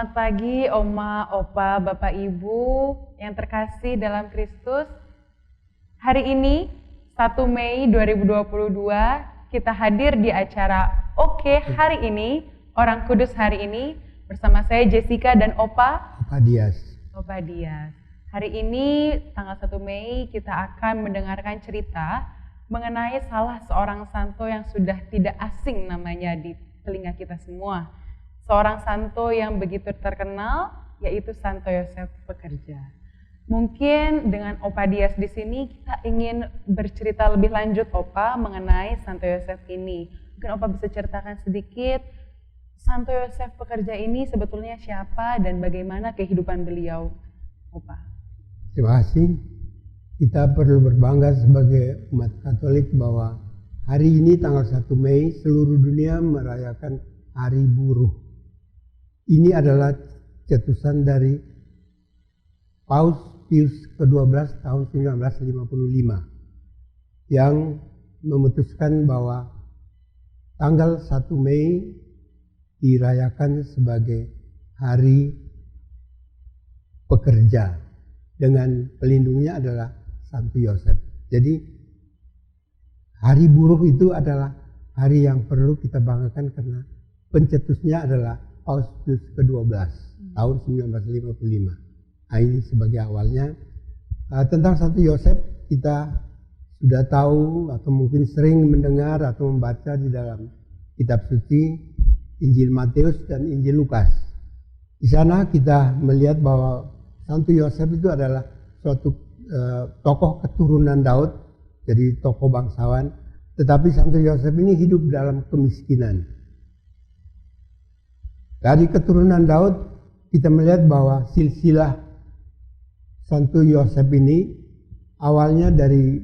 Selamat pagi Oma, Opa, Bapak, Ibu yang terkasih dalam Kristus. Hari ini 1 Mei 2022 kita hadir di acara Oke Hari Ini, Orang Kudus Hari Ini bersama saya Jessica dan Opa Dias. Opa Dias. Hari ini tanggal 1 Mei kita akan mendengarkan cerita mengenai salah seorang santo yang sudah tidak asing namanya di telinga kita semua. Seorang santo yang begitu terkenal yaitu Santo Yosef Pekerja. Mungkin dengan Opa Dias di sini kita ingin bercerita lebih lanjut Opa mengenai Santo Yosef ini. Mungkin Opa bisa ceritakan sedikit Santo Yosef Pekerja ini sebetulnya siapa dan bagaimana kehidupan beliau, Opa? Terima kasih. Kita perlu berbangga sebagai umat Katolik bahwa hari ini tanggal 1 Mei seluruh dunia merayakan Hari Buruh. Ini adalah cetusan dari Paus Pius ke-12 tahun 1955 yang memutuskan bahwa tanggal 1 Mei dirayakan sebagai Hari Pekerja dengan pelindungnya adalah Santo Yosef. Jadi Hari Buruh itu adalah hari yang perlu kita banggakan karena pencetusnya adalah Paus Pius ke-12 tahun 1955. Nah, ini sebagai awalnya. Tentang Santo Yosef kita sudah tahu atau mungkin sering mendengar atau membaca di dalam kitab suci Injil Matius dan Injil Lukas. Di sana kita melihat bahwa Santo Yosef itu adalah suatu tokoh keturunan Daud, jadi tokoh bangsawan. Tetapi Santo Yosef ini hidup dalam kemiskinan. Dari keturunan Daud kita melihat bahwa silsilah Santo Yosef ini awalnya dari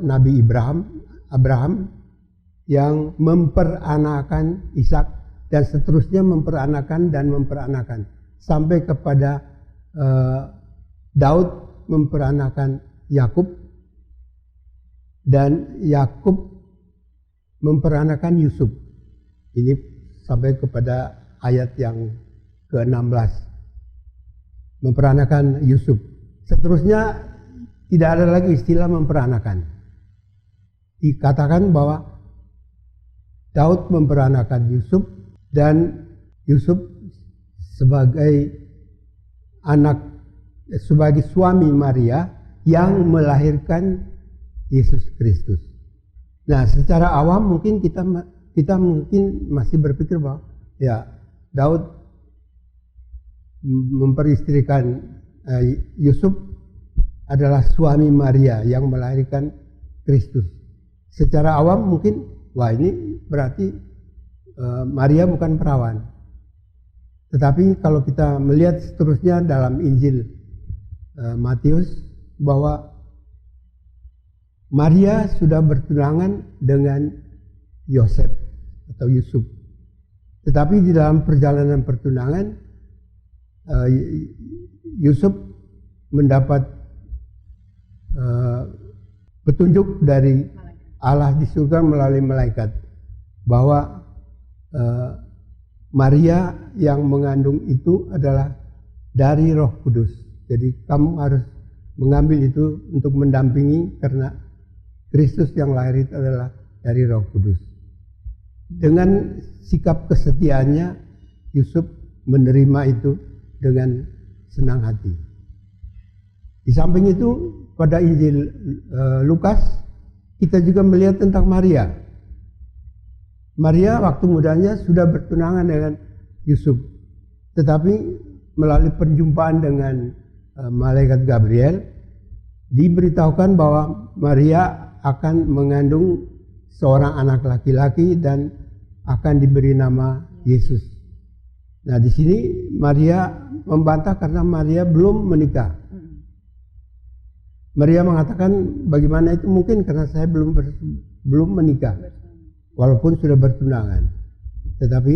Nabi Abraham yang memperanakan Ishak dan seterusnya memperanakan sampai kepada Daud memperanakan Yakub dan Yakub memperanakan Yusuf. Ini sampai kepada ayat yang ke-16. Memperanakan Yusuf. Seterusnya tidak ada lagi istilah memperanakan. Dikatakan bahwa Daud memperanakan Yusuf dan Yusuf sebagai sebagai suami Maria yang melahirkan Yesus Kristus. Nah, secara awam mungkin kita mungkin masih berpikir bahwa ya Daud memperistrikan Yusuf adalah suami Maria yang melahirkan Kristus. Secara awam mungkin wah ini berarti Maria bukan perawan. Tetapi kalau kita melihat seterusnya dalam Injil Matius bahwa Maria sudah bertunangan dengan Yosef atau Yusuf. Tetapi di dalam perjalanan pertunangan Yusuf mendapat petunjuk dari Allah di surga melalui malaikat bahwa Maria yang mengandung itu adalah dari Roh Kudus. Jadi kamu harus mengambil itu untuk mendampingi karena Kristus yang lahir itu adalah dari Roh Kudus. Dengan sikap kesetiaannya Yusuf menerima itu dengan senang hati. Di samping itu pada Injil Lukas kita juga melihat tentang Maria. Maria waktu mudanya sudah bertunangan dengan Yusuf, tetapi melalui perjumpaan dengan malaikat Gabriel diberitahukan bahwa Maria akan mengandung seorang anak laki-laki dan akan diberi nama Yesus. Nah, di sini Maria membantah karena Maria belum menikah. Maria mengatakan bagaimana itu mungkin karena saya belum menikah. Walaupun sudah bertunangan. Tetapi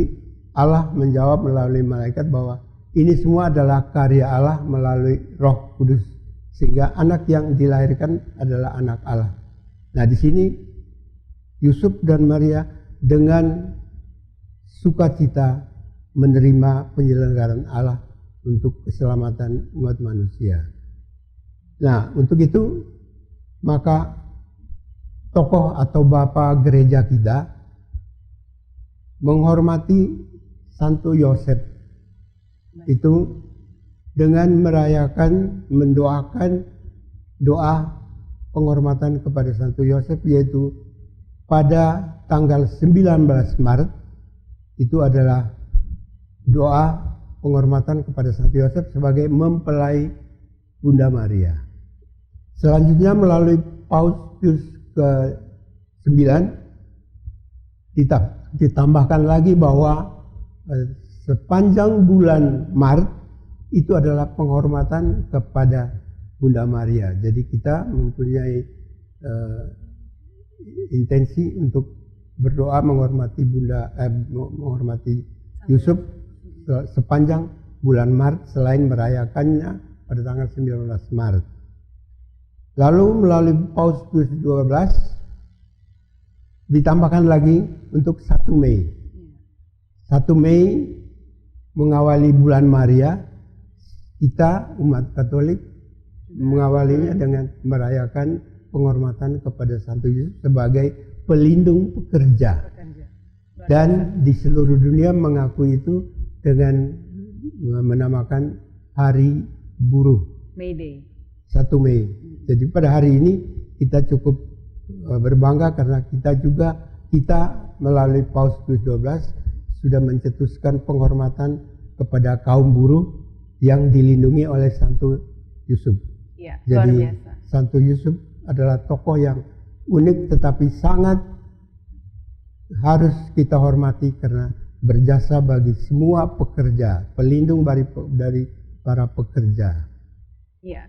Allah menjawab melalui malaikat bahwa ini semua adalah karya Allah melalui Roh Kudus. Sehingga anak yang dilahirkan adalah anak Allah. Nah, di sini Yusuf dan Maria dengan sukacita menerima penyelenggaraan Allah untuk keselamatan umat manusia. Nah, untuk itu maka tokoh atau bapa gereja kita menghormati Santo Yosef itu dengan merayakan, mendoakan doa penghormatan kepada Santo Yosef, yaitu pada tanggal 19 Maret itu adalah doa penghormatan kepada Santo Yosef sebagai mempelai Bunda Maria. Selanjutnya melalui Paus Pius ke-9 ditambahkan lagi bahwa sepanjang bulan Maret itu adalah penghormatan kepada Bunda Maria. Jadi kita mempunyai intensi untuk berdoa menghormati menghormati Yusuf sepanjang bulan Maret selain merayakannya pada tanggal 19 Maret. Lalu melalui Paus Pius XII ditambahkan lagi untuk 1 Mei. 1 Mei mengawali bulan Maria, kita umat Katolik mengawalinya dengan merayakan penghormatan kepada Santo Yusuf sebagai pelindung pekerja. Dan di seluruh dunia mengakui itu dengan menamakan Hari Buruh. May Day. 1 Mei. Jadi pada hari ini kita cukup berbangga karena kita melalui Paus Pius XII sudah mencetuskan penghormatan kepada kaum buruh yang dilindungi oleh Santo Yusuf. Ya, jadi luar biasa. Santo Yusuf adalah tokoh yang unik tetapi sangat harus kita hormati karena berjasa bagi semua pekerja, pelindung dari para pekerja. Iya,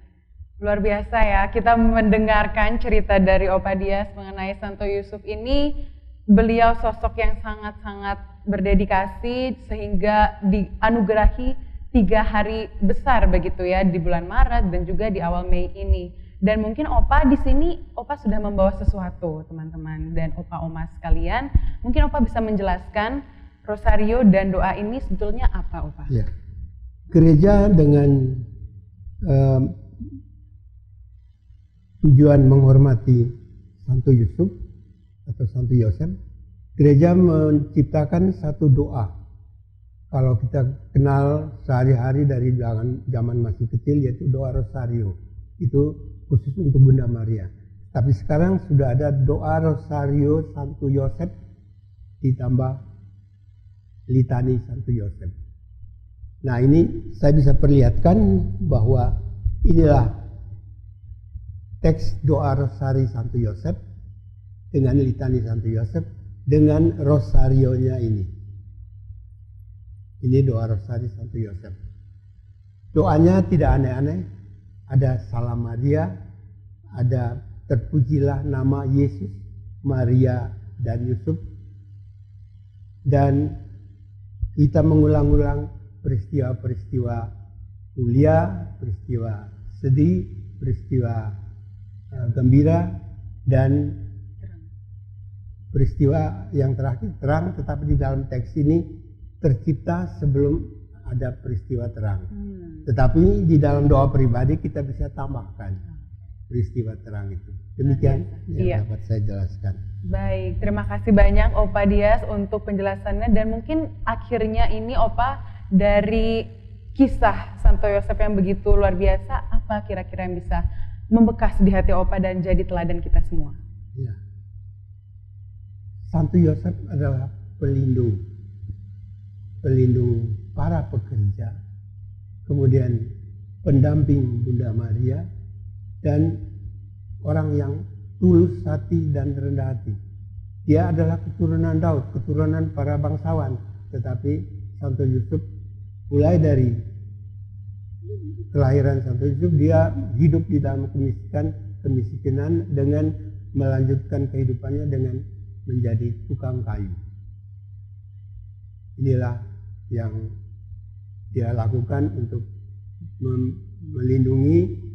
luar biasa ya. Kita mendengarkan cerita dari Opa Dias mengenai Santo Yusuf ini. Beliau sosok yang sangat-sangat berdedikasi sehingga dianugerahi 3 hari besar begitu ya di bulan Maret dan juga di awal Mei ini. Dan mungkin Opa di sini Opa sudah membawa sesuatu teman-teman dan Opa-Oma sekalian. Mungkin Opa bisa menjelaskan rosario dan doa ini sebetulnya apa Opa? Ya. Gereja dengan tujuan menghormati Santo Yusuf atau Santo Yosef, gereja menciptakan satu doa. Kalau kita kenal sehari-hari dari zaman masih kecil, yaitu doa rosario. Itu khusus untuk Bunda Maria. Tapi sekarang sudah ada doa rosario Santo Yosef ditambah litani Santo Yosef. Nah, ini saya bisa perlihatkan bahwa inilah teks doa rosari Santo Yosef dengan litani Santo Yosef dengan rosarionya ini. Ini doa rosari Santo Yosef. Doanya tidak aneh-aneh. Ada Salam Maria, ada terpujilah nama Yesus, Maria, dan Yusuf. Dan kita mengulang-ulang peristiwa-peristiwa mulia, peristiwa sedih, peristiwa gembira, dan peristiwa yang terakhir terang, tetapi di dalam teks ini tercipta sebelum ada peristiwa terang. Tetapi di dalam doa pribadi kita bisa tambahkan peristiwa terang itu. Demikian yang dapat saya jelaskan. Baik, terima kasih banyak Opa Dias untuk penjelasannya, dan mungkin akhirnya ini Opa dari kisah Santo Yosef yang begitu luar biasa, apa kira-kira yang bisa membekas di hati Opa dan jadi teladan kita semua? Ya. Santo Yosef adalah pelindung para pekerja, kemudian pendamping Bunda Maria, dan orang yang tulus hati dan rendah hati. Dia adalah keturunan Daud, keturunan para bangsawan, tetapi Santo Yusuf mulai dari kelahiran Santo Yusuf dia hidup di dalam kemiskinan dengan melanjutkan kehidupannya dengan menjadi tukang kayu. Inilah yang dia lakukan untuk melindungi,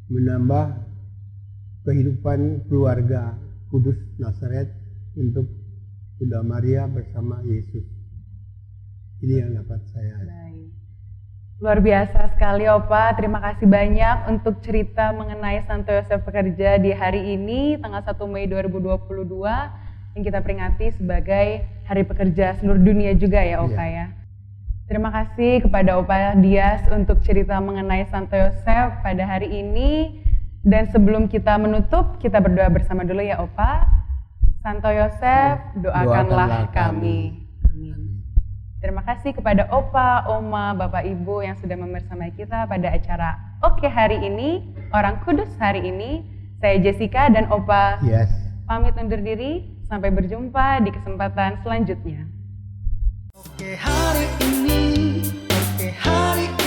menambah kehidupan keluarga Kudus Nazaret untuk Bunda Maria bersama Yesus. Ini yang dapat saya. Baik. Luar biasa sekali Opa, terima kasih banyak untuk cerita mengenai Santo Yosef Pekerja di hari ini, tanggal 1 Mei 2022, yang kita peringati sebagai Hari Pekerja seluruh dunia juga ya Opa ya. Terima kasih kepada Opa Dias untuk cerita mengenai Santo Yosef pada hari ini. Dan sebelum kita menutup, kita berdoa bersama dulu ya Opa. Santo Yosef, doakanlah kami. Amin. Terima kasih kepada Opa, Oma, Bapak Ibu yang sudah membersamai kita pada acara Oke hari ini, Orang Kudus hari ini. Saya Jessica dan Opa pamit undur diri. Sampai berjumpa di kesempatan selanjutnya. Oke hari ini, oke hari ini.